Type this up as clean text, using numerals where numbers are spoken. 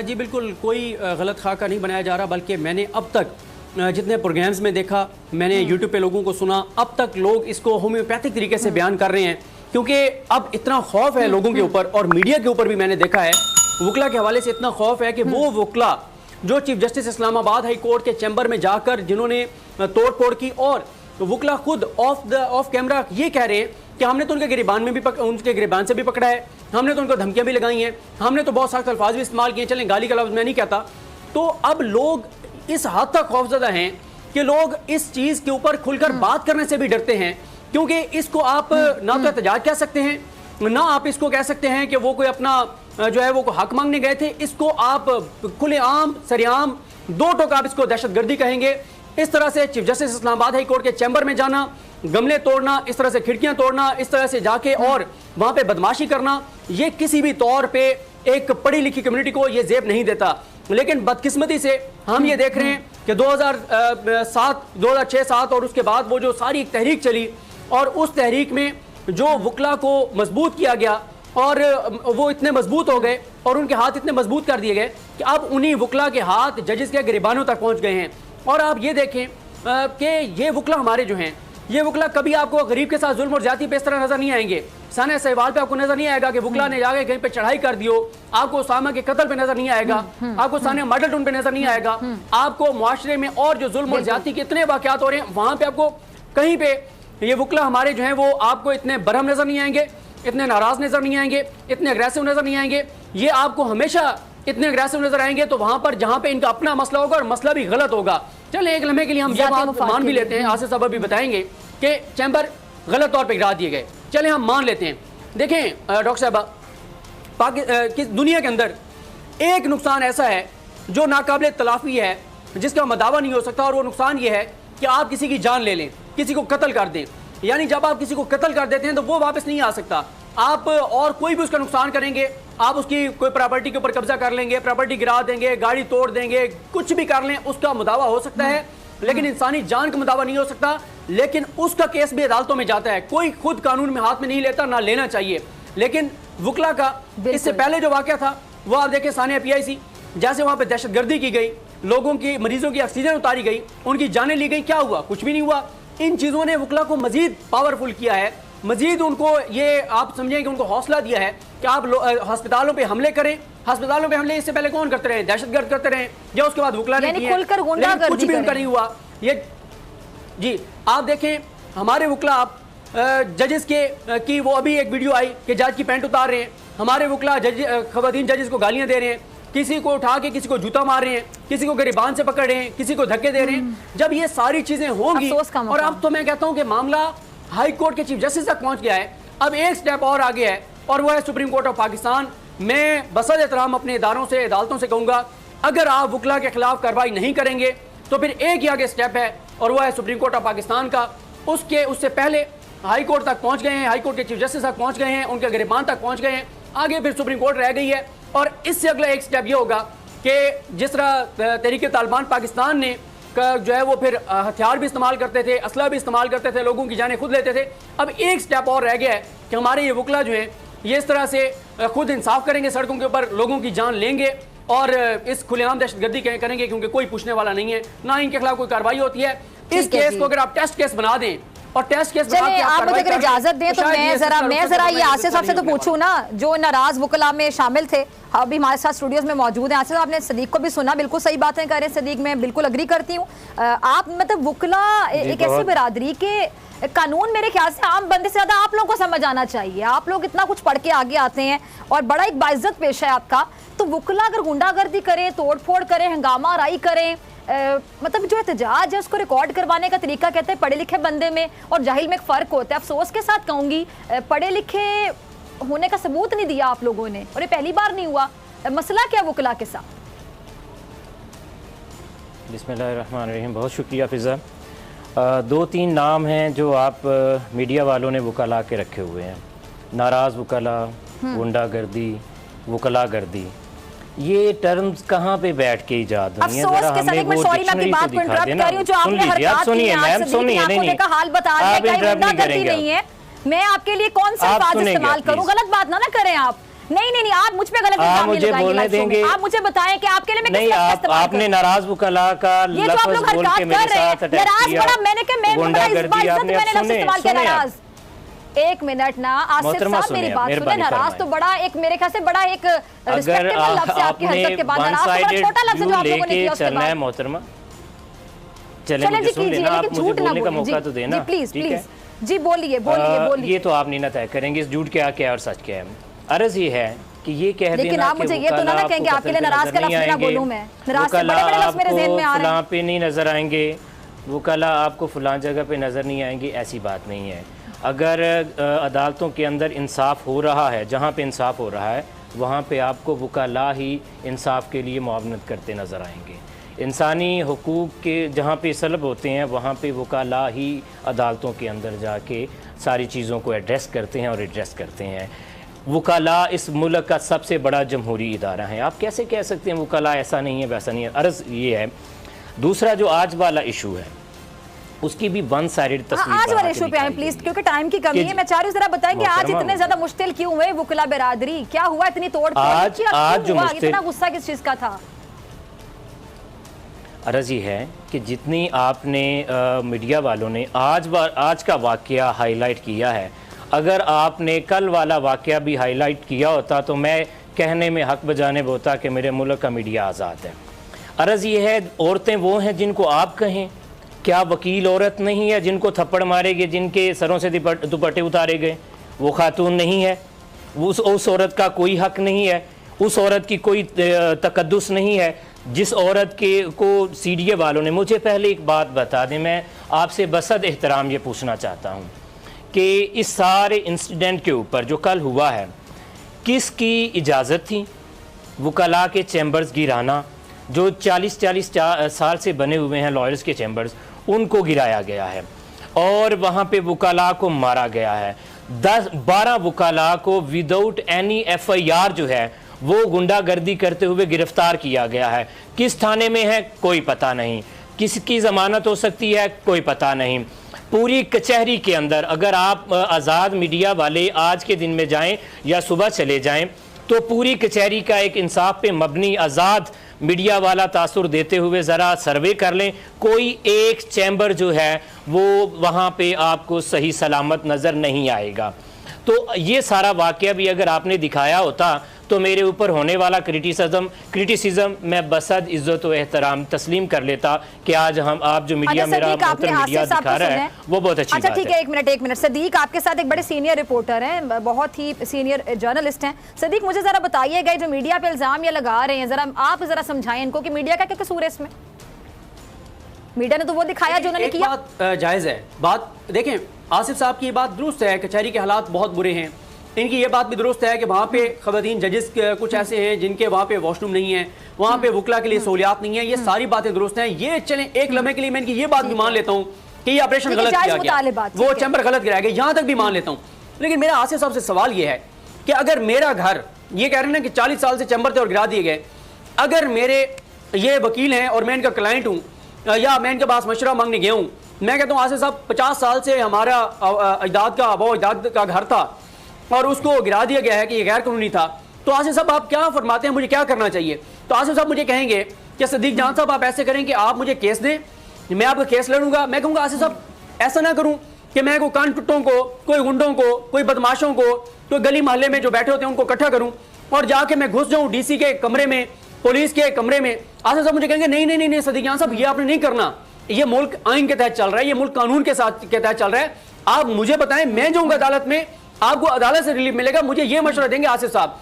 जी बिल्कुल कोई गलत खाका नहीं बनाया जा रहा, बल्कि मैंने अब तक जितने प्रोग्राम्स में देखा, मैंने यूट्यूब पे लोगों को सुना, अब तक लोग इसको होम्योपैथिक तरीके से बयान कर रहे हैं, क्योंकि अब इतना खौफ है लोगों के ऊपर और मीडिया के ऊपर भी मैंने देखा है, वकला के हवाले से इतना खौफ है कि वो वकला जो chief justice Islamabad high court के चैम्बर में जाकर जिन्होंने तोड़ फोड़ की, और वकला खुद ऑफ कैमरा ये कह रहे हैं कि हमने तो उनके गिरबान में भी उनके गिरबान से भी पकड़ा है, हमने तो उनको धमकियां भी लगाई हैं, हमने तो बहुत सख्त अल्फाज भी इस्तेमाल किए, चलें गाली का लफ्ज़ मैं नहीं कहता। तो अब लोग इस हद तक खौफजदा हैं कि लोग इस चीज़ के ऊपर खुलकर बात करने से भी डरते हैं, क्योंकि इसको आप ना तो एहतजाज कह सकते हैं, ना आप इसको कह सकते हैं कि वो कोई अपना जो है वो हक मांगने गए थे, इसको आप खुलेआम सरेआम दो टोक आप इसको दहशतगर्दी कहेंगे। इस तरह से chief justice Islamabad high court के चैम्बर में जाना, गमले तोड़ना, इस तरह से खिड़कियां तोड़ना, इस तरह से जाके और वहां पे बदमाशी करना, ये किसी भी तौर पे एक पढ़ी लिखी कम्युनिटी को ये जेब नहीं देता। लेकिन बदकिस्मती से हम ये देख रहे हैं कि 2006-7 और उसके बाद वो जो सारी एक तहरीक चली, और उस तहरीक में जो वकला को मजबूत किया गया और वो इतने मजबूत हो गए और उनके हाथ इतने मजबूत कर दिए गए कि अब उन्हीं वकला के हाथ जजेस के गिरबानों तक पहुंच गए हैं। और आप ये देखें कि ये वकला हमारे जो हैं, ये वकला कभी आपको गरीब के साथ जुल्म और ज्यादती पे इस तरह नजर नहीं आएंगे। सानिया सहवाल पे आपको नजर नहीं आएगा कि वकला ने जाके कहीं पे चढ़ाई कर दियो, आपको उसामा के कत्ल पे नजर नहीं आएगा, आपको सानिया मॉडल टाउन पे नजर नहीं आएगा, आपको मुआशरे में और जो जुल्म और ज्यादती के इतने वाकयात हो रहे हैं वहां पे आपको कहीं पे ये वकला हमारे जो हैं वो आपको इतने बरहम नजर नहीं आएंगे, इतने नाराज नजर नहीं आएंगे, इतने अग्रेसिव नजर नहीं आएंगे। ये आपको हमेशा इतने अग्रेसिव नजर आएंगे तो वहां पर जहां पे इनका अपना मसला होगा और मसला भी गलत होगा। चले एक लम्हे के लिए हम ये बात मान भी लेते हैं, आसिफ साहब भी बताएंगे कि चैम्बर गलत तौर पर गिरा दिए गए, चले हम मान लेते हैं। देखें डॉक्टर साहब, दुनिया के अंदर एक नुकसान ऐसा है जो नाकाबिल तलाफी है, जिसका मदावा नहीं हो सकता, और वो नुकसान ये है कि आप किसी की जान ले लें, किसी को कत्ल कर दें। यानी जब आप किसी को कत्ल कर देते हैं तो वो वापस नहीं आ सकता, आप और कोई भी उसका नुकसान करेंगे, आप उसकी कोई प्रॉपर्टी के ऊपर कब्जा कर लेंगे, प्रॉपर्टी गिरा देंगे, गाड़ी तोड़ देंगे, कुछ भी कर लें, उसका मुदावा हो सकता है, लेकिन इंसानी जान का मुदावा नहीं हो सकता। लेकिन उसका केस भी अदालतों में जाता है, कोई खुद कानून में हाथ में नहीं लेता, ना लेना चाहिए। लेकिन वकला का इससे पहले जो वाकया था वो आप देखें, सानिया PIC जैसे वहां पे दहशतगर्दी की गई, लोगों की मरीजों की ऑक्सीजन उतारी गई, उनकी जानें ली गई, क्या हुआ? कुछ भी नहीं हुआ। इन चीज़ों ने वकला को मजीद पावरफुल किया है, मजीद उनको ये आप समझें कि उनको हौसला दिया है कि आप अस्पतालों पे हमले करें। अस्पतालों पे हमले इससे पहले कौन करते रहे? दहशतगर्द करते रहे, या उसके बाद वकला ने किया, लेकिन कुछ भी उनका नहीं हुआ। ये जी आप देखें हमारे वकला, आप जजेस के की वो अभी एक वीडियो आई कि जज की पैंट उतार रहे हैं, हमारे वकला खवातीन जजेस को गालियां दे रहे हैं, किसी को उठा के किसी को जूता मार रहे हैं, किसी को गिरबान से पकड़ रहे हैं, किसी को धक्के दे रहे हैं। जब ये सारी चीजें होंगी, और अब तो मैं कहता हूं कि मामला हाई कोर्ट के चीफ जस्टिस तक पहुंच गया है, अब एक स्टेप और आगे है, और वो है सुप्रीम कोर्ट ऑफ पाकिस्तान। मैं बसद एहतराम अपने इदारों से, अदालतों से कहूंगा, अगर आप वकला के खिलाफ कार्रवाई नहीं करेंगे तो फिर एक ही आगे स्टेप है, और वह है सुप्रीम कोर्ट ऑफ पाकिस्तान का। उससे पहले हाई कोर्ट तक पहुंच गए हैं, हाई कोर्ट के चीफ जस्टिस तक पहुंच गए हैं, उनके गिरबान तक पहुंच गए हैं, आगे फिर सुप्रीम कोर्ट रह गई है। और इससे अगला एक स्टेप ये होगा कि जिस तरह तहरीक तालिबान पाकिस्तान ने जो है वो फिर हथियार भी इस्तेमाल करते थे, असला भी इस्तेमाल करते थे, लोगों की जानें खुद लेते थे, अब एक स्टेप और रह गया है कि हमारे ये वकला जो हैं ये इस तरह से खुद इंसाफ करेंगे, सड़कों के ऊपर लोगों की जान लेंगे और इस खुलेआम दहशतगर्दी करेंगे, क्योंकि कोई पूछने वाला नहीं है, ना इनके खिलाफ कोई कार्रवाई होती है। इस केस को अगर आप टेस्ट केस बना दें और टेस्ट केस चलिए आप मुझे अगर इजाजत दें तो मैं जरा ये आसिफ साहब से तो पूछूं ना, जो नाराज वकला में शामिल थे, अभी हमारे साथ स्टूडियोज में मौजूद हैं। आसिफ साहब, आपने सदीक को भी सुना, बिल्कुल सही बातें कर रहे हैं सदीक, मैं बिल्कुल अग्री करती हूँ। आप मतलब वकला एक ऐसी बिरादरी के कानून मेरे ख्याल से आम बंदे से ज्यादा आप लोगों को समझ आना चाहिए, आप लोग इतना कुछ पढ़ के आगे आते हैं और बड़ा एक बाइज्जत पेशा है आपका। तो वकला अगर गुंडागर्दी करें, तोड़ फोड़ करें, हंगामा राई करें, मतलब जो एहतजाज है उसको रिकॉर्ड करवाने का तरीका कहते हैं पढ़े लिखे बंदे में और जाहिल में एक फ़र्क होता है। अफसोस के साथ कहूँगी पढ़े लिखे होने का सबूत नहीं दिया आप लोगों ने, और ये पहली बार नहीं हुआ। मसला क्या वकला के साथ? बिस्मिल्लाहिर्रहमानिर्रहीम, बहुत शुक्रिया फ़िज़ा। 2-3 नाम हैं जो आप मीडिया वालों ने वकला के रखे हुए हैं, नाराज़ वकला, गुंडागर्दी, वकला गर्दी, ये टर्म्स कहाँ पे बैठ के इजाद हुई है? जरा हमें वो डिक्शनरी तो दिखा देना। सुन लीजिए, आप सुनिए मैम, सुनिए, नहीं हाल बता रहे हैं, आप इंटरप्ट नहीं करेंगे। मैं आपके लिए कौन सा अल्फाज इस्तेमाल करूं? गलत बात ना करें आप। नहीं, आप मुझ पे गलत इल्जाम मुझे बोलने देंगे? आप मुझे बताएं कि आपके लिए मैं नहीं, आपने नाराज वकला का लफ्ज बोल के मेरे साथ अटैक किया, गुंडागर्दी आपने इस्तेमाल किया। नाराज, एक मिनट ना, आसिफ साहब मेरी बात सुने। नाराज तो बड़ा एक मेरे ख्याल से बड़ा एक रिस्पेक्टेबल लफ्ज है आपकी हरकत के बाद। नाराज तो बड़ा छोटा लफ्ज है जो आप लोगों ने किया उसके बाद। चलना है मोहतरमा, चलें जी कीजिए, लेकिन झूठ ना बोलिए तो देना प्लीज जी। बोलिए। ये तो आप नहीं ना तय करेंगे इस झूठ क्या क्या और सच क्या है। अर्ज ये है कि ये कह देना, लेकिन आप मुझे ये तो ना कहेंगे आपके लिए नाराज का लफ्ज ना बोलूं मैं। नाराज से बड़े लफ्ज मेरे ज़हन में आ रहे हैं। फलां पे नहीं नजर आएंगे, वकला आपको फलां जगह पे नजर नहीं आएंगे, ऐसी बात नहीं है। अगर अदालतों के अंदर इंसाफ हो रहा है, जहाँ पे इंसाफ हो रहा है वहाँ पे आपको वकला ही इंसाफ के लिए मुआवनत करते नज़र आएंगे। इंसानी हुकूक के जहाँ पे सलब होते हैं वहाँ पे वकला ही अदालतों के अंदर जाके सारी चीज़ों को एड्रेस करते हैं और एड्रेस करते हैं। वकला इस मुल्क का सबसे बड़ा जमहूरी इदारा है। आप कैसे कह सकते हैं वकला ऐसा नहीं है वैसा नहीं है। अर्ज़ ये है। दूसरा जो आज वाला इशू है उसकी भी वन साइडेड तस्वीर। आज वाले इशू पे आए प्लीज, क्योंकि टाइम की कमी है। मैं चाह रही हूं जरा बताएं कि आज इतने ज्यादा मुश्किल क्यों हुए वकला बिरादरी, क्या हुआ इतनी तोड़? आज जो इतना गुस्सा किस चीज का था? अर्ज़ ये है कि जितनी आपने मीडिया वालों ने आज का वाकया हाईलाइट किया है, अगर आपने कल वाला वाकया भी हाईलाइट किया होता तो मैं कहने में हक बजाने होता कि मेरे मुल्क का मीडिया आज़ाद है। अर्ज़ ये है, औरतें वो हैं जिनको आप कहें, क्या वकील औरत नहीं है जिनको थप्पड़ मारे गए, जिनके सरों से दुपट्टे उतारे गए? वो खातून नहीं है? उस औरत का कोई हक नहीं है? उस औरत की कोई तकद्दुस नहीं है? जिस औरत को सीडीए वालों ने, मुझे पहले एक बात बता दें, मैं आपसे बसद एहतराम ये पूछना चाहता हूँ कि इस सारे इंसिडेंट के ऊपर जो कल हुआ है, किसकी इजाज़त थी? वकला के चैम्बर्स गिराना, जो 40 साल से बने हुए हैं लॉयर्स के चैम्बर्स, उनको गिराया गया है और वहाँ पे वकला को मारा गया है। 10-12 वकला को विदाउट एनी FIR जो है वो गुंडागर्दी करते हुए गिरफ्तार किया गया है। किस थाने में है कोई पता नहीं, किसकी ज़मानत हो सकती है कोई पता नहीं। पूरी कचहरी के अंदर अगर आप आज़ाद मीडिया वाले आज के दिन में जाएं या सुबह चले जाएं तो पूरी कचहरी का एक इंसाफ पे मबनी आज़ाद मीडिया वाला तासुर देते हुए ज़रा सर्वे कर लें, कोई एक चैम्बर जो है वो वहाँ पे आपको सही सलामत नज़र नहीं आएगा। तो ये सारा वाक़या भी अगर आपने दिखाया होता तो मेरे ऊपर होने वाला क्रिटिसिज्म मैं बसद इज्जत व एहतराम तस्लीम कर लेता कि आज आप जो मीडिया मेरा मीडिया दिखा रहा है वो बहुत अच्छी बात है। ठीक है, एक मिनट सदीक, आपके साथ एक बड़े सीनियर रिपोर्टर हैं, बहुत ही सीनियर जर्नलिस्ट हैं। सदीक, मुझे जरा बताइएगा, जो मीडिया पे इल्जाम ये लगा रहे हैं, जरा आप जरा समझाएं इनको कि मीडिया का क्या कसूर है इसमें? मीडिया ने तो वो दिखाया जो उन्होंने किया। बात जायज़ है, बात देखें, आसिफ साहब की बात दुरुस्त है, कचहरी के हालात बहुत बुरे हैं। इनकी ये बात भी दुरुस्त है कि वहाँ पे ख़वातीन जजेस कुछ ऐसे हैं जिनके वहाँ पे वॉशरूम नहीं है, वहाँ पे वकला के लिए सहूलियात नहीं है। ये सारी बातें दुरुस्त हैं। ये चलें, एक लम्हे के लिए मैं इनकी ये बात भी मान लेता हूँ कि ये ऑपरेशन गलत किया गया, वो चैम्बर गलत गिराया गया, यहाँ तक भी मान लेता हूँ। लेकिन मेरा आसिफ साहब से सवाल ये है कि अगर मेरा घर, ये कह रहे हैं कि 40 साल से चैम्बर थे और गिरा दिए गए, अगर मेरे ये वकील हैं और मैं इनका क्लाइंट हूँ या मैं इनके पास मशवरा मांगने गया हूँ, मैं कहता हूँ आसिफ साहब 50 साल से हमारा अजदाद का आबा अजदाद का घर था और उसको गिरा दिया गया है कि ये गैर कानूनी था, तो आसिफ साहब आप क्या फरमाते हैं, मुझे क्या करना चाहिए? तो आसिफ साहब मुझे कहेंगे कि सदीक जान साहब आप ऐसे करें कि आप मुझे केस दें, मैं आपका केस लड़ूंगा। मैं कहूँगा आसिफ साहब ऐसा ना करूँ कि मैं कोई कान टुट्टों को, कोई गुंडों को, कोई बदमाशों को, कोई गली मोहल्ले में जो बैठे होते हैं उनको इकट्ठा करूँ और जाके मैं घुस जाऊँ DC के कमरे में, पुलिस के कमरे में। आसिफ साहब मुझे कहेंगे नहीं नहीं नहीं सदीक जान साहब ये आपने नहीं करना, ये मुल्क आइन के तहत चल रहा है, ये मुल्क कानून के तहत चल रहा है। आप मुझे बताएं, मैं जाऊंगा अदालत में, आपको अदालत से रिलीफ मिलेगा, मुझे ये मशवरा देंगे आसिफ साहब।